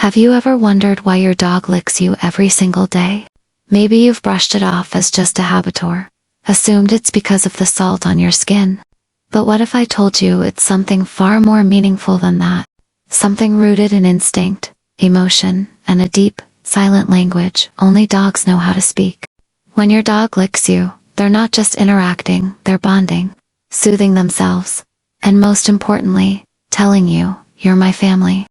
Have you ever wondered why your dog licks you every single day? Maybe you've brushed it off as just a habit or assumed it's because of the salt on your skin. But what if I told you it's something far more meaningful than that? Something rooted in instinct, emotion, and a deep, silent language only dogs know how to speak. When your dog licks you, they're not just interacting, they're bonding, soothing themselves, and most importantly, telling you, you're my family.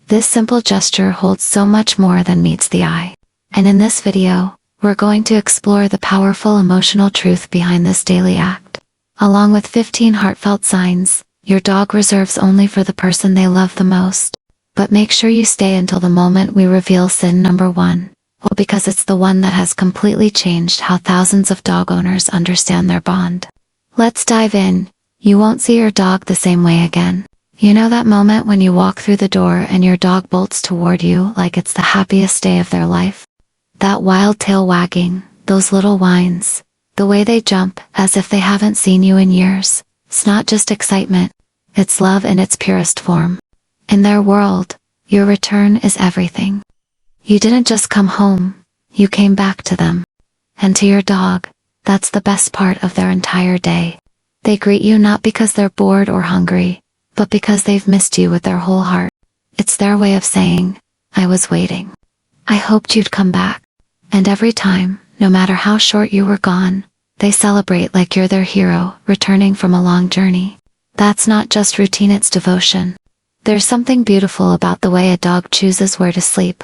This simple gesture holds so much more than meets the eye. And in this video, we're going to explore the powerful emotional truth behind this daily act. Along with 15 heartfelt signs your dog reserves only for the person they love the most. But make sure you stay until the moment we reveal sin number 1. Well, because it's the one that has completely changed how thousands of dog owners understand their bond. Let's dive in. You won't see your dog the same way again. You know that moment when you walk through the door and your dog bolts toward you like it's the happiest day of their life? That wild tail wagging, those little whines, the way they jump as if they haven't seen you in years. It's not just excitement, it's love in its purest form. In their world, your return is everything. You didn't just come home, you came back to them. And to your dog, that's the best part of their entire day. They greet you not because they're bored or hungry, but because they've missed you with their whole heart. It's their way of saying, I was waiting. I hoped you'd come back. And every time, no matter how short you were gone, they celebrate like you're their hero, returning from a long journey. That's not just routine, it's devotion. There's something beautiful about the way a dog chooses where to sleep.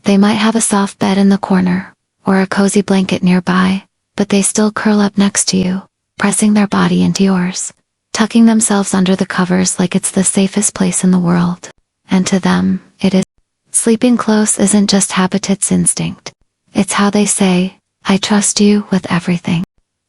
They might have a soft bed in the corner, or a cozy blanket nearby, but they still curl up next to you, pressing their body into yours, tucking themselves under the covers like it's the safest place in the world. And to them, it is. Sleeping close isn't just habit, it's instinct. It's how they say, I trust you with everything.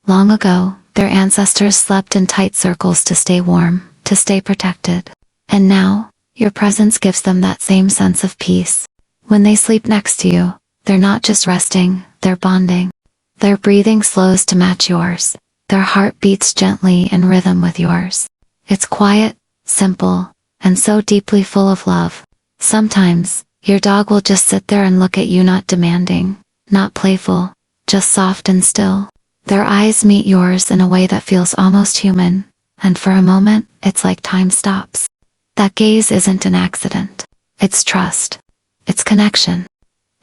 Long ago, their ancestors slept in tight circles to stay warm, to stay protected. And now, your presence gives them that same sense of peace. When they sleep next to you, they're not just resting, they're bonding. Their breathing slows to match yours. Their heart beats gently in rhythm with yours. It's quiet, simple, and so deeply full of love. Sometimes, your dog will just sit there and look at you, not demanding, not playful, just soft and still. Their eyes meet yours in a way that feels almost human, and for a moment, it's like time stops. That gaze isn't an accident. It's trust. It's connection.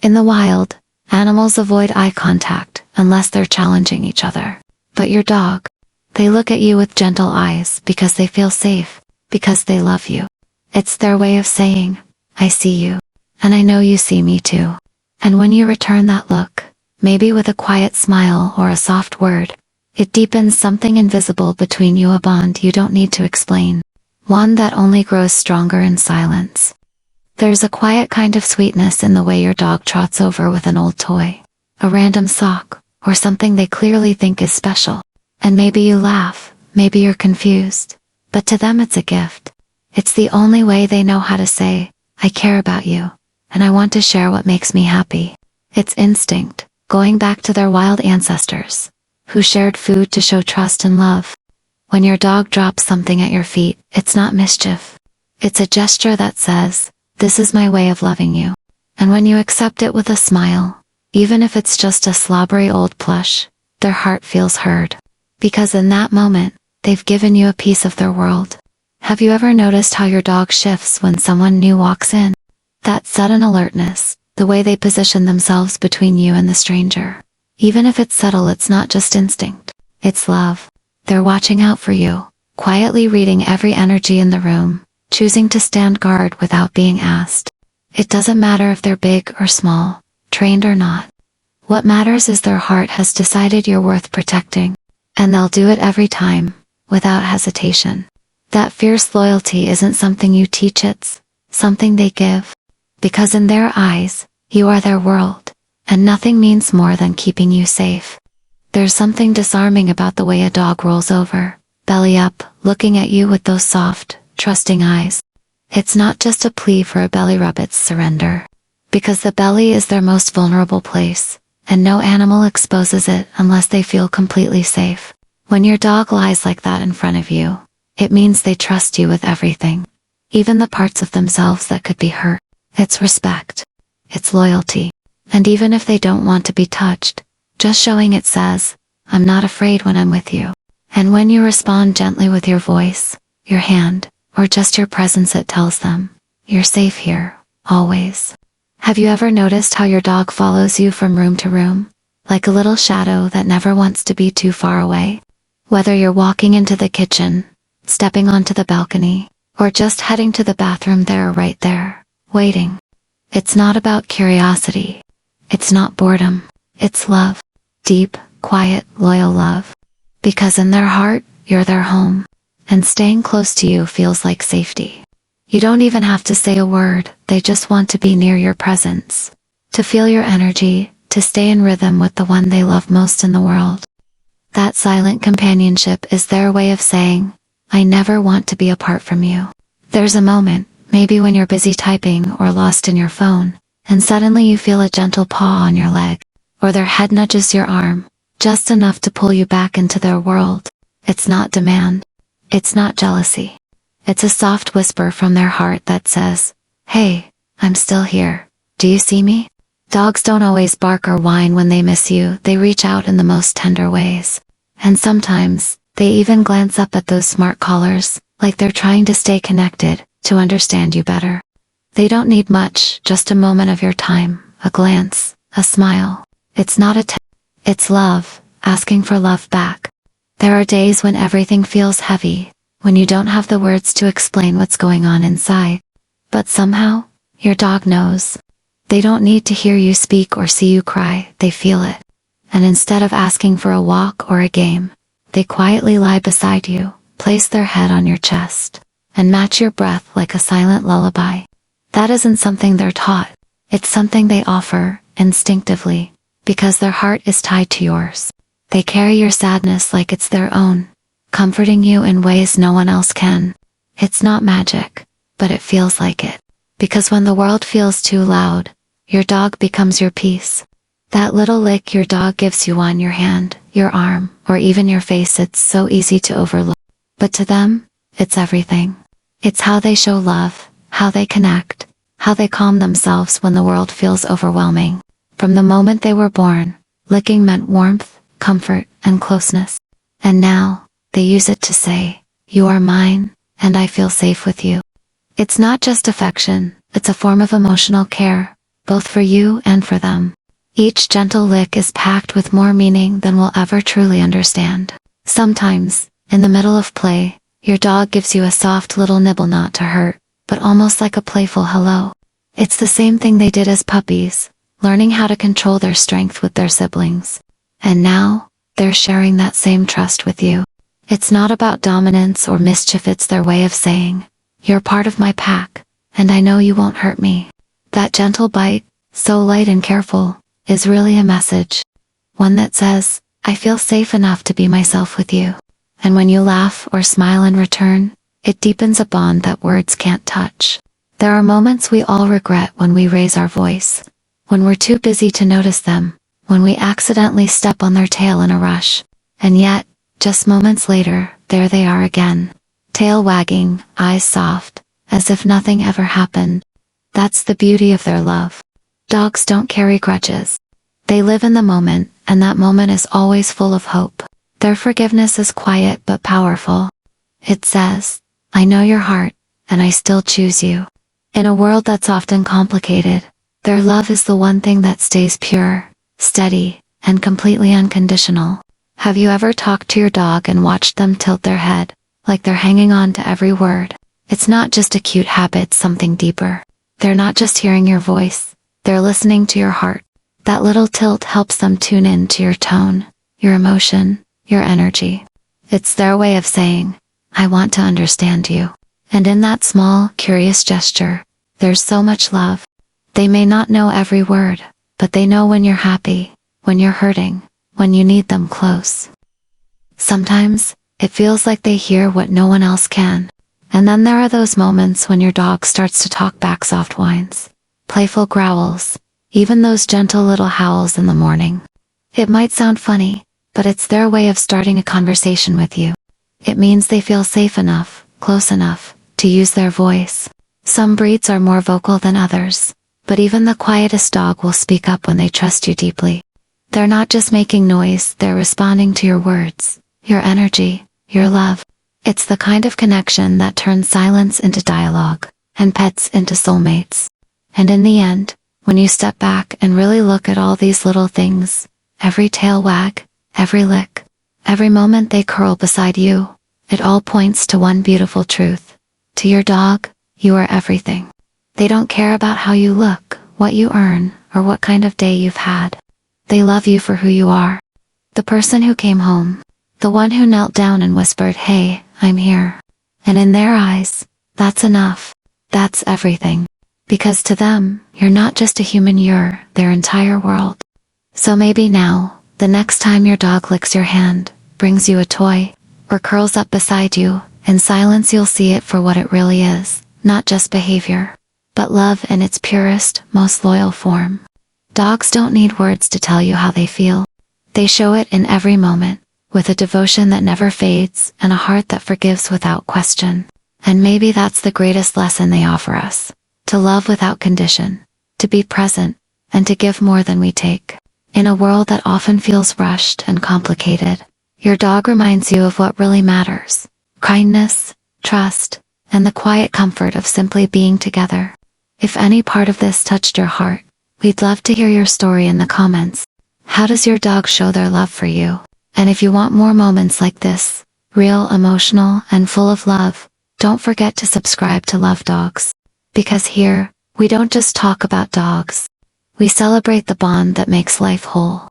In the wild, animals avoid eye contact unless they're challenging each other. But your dog, they look at you with gentle eyes because they feel safe, because they love you. It's their way of saying, I see you, and I know you see me too. And when you return that look, maybe with a quiet smile or a soft word, it deepens something invisible between you, a bond you don't need to explain. One that only grows stronger in silence. There's a quiet kind of sweetness in the way your dog trots over with an old toy, a random sock, or something they clearly think is special. And maybe you laugh, maybe you're confused, but to them it's a gift. It's the only way they know how to say, I care about you, and I want to share what makes me happy. It's instinct, going back to their wild ancestors, who shared food to show trust and love. When your dog drops something at your feet, it's not mischief. It's a gesture that says, this is my way of loving you. And when you accept it with a smile, even if it's just a slobbery old plush, their heart feels heard. Because in that moment, they've given you a piece of their world. Have you ever noticed how your dog shifts when someone new walks in? That sudden alertness, the way they position themselves between you and the stranger. Even if it's subtle, it's not just instinct, it's love. They're watching out for you, quietly reading every energy in the room, choosing to stand guard without being asked. It doesn't matter if they're big or small, trained or not. What matters is their heart has decided you're worth protecting. And they'll do it every time, without hesitation. That fierce loyalty isn't something you teach, it's something they give. Because in their eyes, you are their world, and nothing means more than keeping you safe. There's something disarming about the way a dog rolls over, belly up, looking at you with those soft, trusting eyes. It's not just a plea for a belly rub, it's surrender. Because the belly is their most vulnerable place, and no animal exposes it unless they feel completely safe. When your dog lies like that in front of you, it means they trust you with everything. Even the parts of themselves that could be hurt. It's respect. It's loyalty. And even if they don't want to be touched, just showing it says, I'm not afraid when I'm with you. And when you respond gently with your voice, your hand, or just your presence, it tells them, you're safe here, always. Have you ever noticed how your dog follows you from room to room? Like a little shadow that never wants to be too far away? Whether you're walking into the kitchen, stepping onto the balcony, or just heading to the bathroom, they're right there, waiting. It's not about curiosity. It's not boredom. It's love. Deep, quiet, loyal love. Because in their heart, you're their home. And staying close to you feels like safety. You don't even have to say a word, they just want to be near your presence. To feel your energy, to stay in rhythm with the one they love most in the world. That silent companionship is their way of saying, I never want to be apart from you. There's a moment, maybe when you're busy typing or lost in your phone, and suddenly you feel a gentle paw on your leg, or their head nudges your arm, just enough to pull you back into their world. It's not demand. It's not jealousy. It's a soft whisper from their heart that says, hey, I'm still here. Do you see me? Dogs don't always bark or whine when they miss you, they reach out in the most tender ways. And sometimes, they even glance up at those smart collars, like they're trying to stay connected, to understand you better. They don't need much, just a moment of your time, a glance, a smile. It's not it's love, asking for love back. There are days when everything feels heavy, when you don't have the words to explain what's going on inside. But somehow, your dog knows. They don't need to hear you speak or see you cry, they feel it. And instead of asking for a walk or a game, they quietly lie beside you, place their head on your chest, and match your breath like a silent lullaby. That isn't something they're taught. It's something they offer, instinctively, because their heart is tied to yours. They carry your sadness like it's their own, comforting you in ways no one else can. It's not magic, but it feels like it. Because when the world feels too loud, your dog becomes your peace. That little lick your dog gives you on your hand, your arm, or even your face, it's so easy to overlook. But to them, it's everything. It's how they show love, how they connect, how they calm themselves when the world feels overwhelming. From the moment they were born, licking meant warmth, comfort, and closeness. And now, they use it to say, you are mine, and I feel safe with you. It's not just affection, it's a form of emotional care, both for you and for them. Each gentle lick is packed with more meaning than we'll ever truly understand. Sometimes, in the middle of play, your dog gives you a soft little nibble, not to hurt, but almost like a playful hello. It's the same thing they did as puppies, learning how to control their strength with their siblings. And now, they're sharing that same trust with you. It's not about dominance or mischief, it's their way of saying, you're part of my pack, and I know you won't hurt me. That gentle bite, so light and careful, is really a message. One that says, I feel safe enough to be myself with you. And when you laugh or smile in return, it deepens a bond that words can't touch. There are moments we all regret when we raise our voice, when we're too busy to notice them, when we accidentally step on their tail in a rush. And yet, just moments later, there they are again. Tail wagging, eyes soft, as if nothing ever happened. That's the beauty of their love. Dogs don't carry grudges. They live in the moment, and that moment is always full of hope. Their forgiveness is quiet but powerful. It says, I know your heart, and I still choose you. In a world that's often complicated, their love is the one thing that stays pure, steady, and completely unconditional. Have you ever talked to your dog and watched them tilt their head, like they're hanging on to every word? It's not just a cute habit, it's something deeper. They're not just hearing your voice, they're listening to your heart. That little tilt helps them tune in to your tone, your emotion, your energy. It's their way of saying, I want to understand you. And in that small, curious gesture, there's so much love. They may not know every word, but they know when you're happy, when you're hurting, when you need them close. Sometimes, it feels like they hear what no one else can. And then there are those moments when your dog starts to talk back, soft whines, playful growls, even those gentle little howls in the morning. It might sound funny, but it's their way of starting a conversation with you. It means they feel safe enough, close enough, to use their voice. Some breeds are more vocal than others, but even the quietest dog will speak up when they trust you deeply. They're not just making noise, they're responding to your words, your energy, your love. It's the kind of connection that turns silence into dialogue, and pets into soulmates. And in the end, when you step back and really look at all these little things, every tail wag, every lick, every moment they curl beside you, it all points to one beautiful truth. To your dog, you are everything. They don't care about how you look, what you earn, or what kind of day you've had. They love you for who you are. The person who came home. The one who knelt down and whispered, "Hey, I'm here." And in their eyes, that's enough. That's everything. Because to them, you're not just a human, you're their entire world. So maybe now, the next time your dog licks your hand, brings you a toy, or curls up beside you, in silence you'll see it for what it really is, not just behavior, but love in its purest, most loyal form. Dogs don't need words to tell you how they feel. They show it in every moment, with a devotion that never fades and a heart that forgives without question. And maybe that's the greatest lesson they offer us. To love without condition, to be present, and to give more than we take. In a world that often feels rushed and complicated, your dog reminds you of what really matters. Kindness, trust, and the quiet comfort of simply being together. If any part of this touched your heart, we'd love to hear your story in the comments. How does your dog show their love for you? And if you want more moments like this, real, emotional, and full of love, don't forget to subscribe to Love Dogs. Because here, we don't just talk about dogs. We celebrate the bond that makes life whole.